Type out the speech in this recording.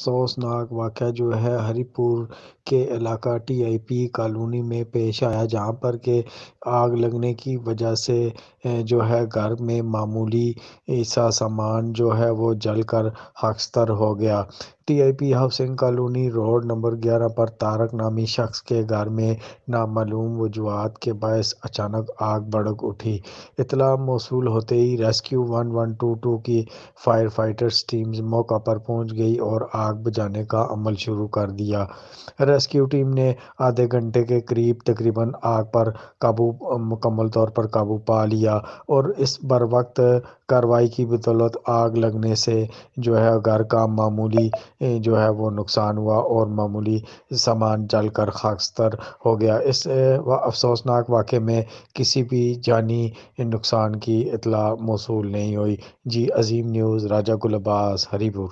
افسوسناک واقعہ جو ہے ہری پور کے علاقہ ٹی آئی پی کالونی میں پیش آیا، جہاں پر کہ آگ لگنے کی وجہ سے جو ہے گھر میں معمولی سا سامان جو ہے وہ جل کر خاکستر ہو گیا۔ T I P housing colony road number 11 پر طارق نامی شخص کے گھر میں نامعلوم وجوہات کے باعث اچانک آگ بھڑک اٹھی۔ اطلاع موصول ہوتے ہی ریسکیو 1122 کی فائر فائٹرز ٹیم موقع پر پہنچ گئی اور آگ بجھانے کا عمل شروع کر دیا۔ ریسکیو ٹیم نے آدھے گھنٹے کے قریب تقریباً آگ پر مکمل طور پر قابو پا لیا اور اس بروقت کارروائی کی بدولت آگ لگنے سے جو ہے گھر کا معمولی جو ہے وہ نقصان ہوا اور معمولی سامان جل کر خاکستر ہو گیا۔ اس افسوسناک واقعے میں کسی بھی جانی نقصان کی اطلاع موصول نہیں ہوئی۔ جی عظیم نیوز، راجہ گل عباس، ہری پور۔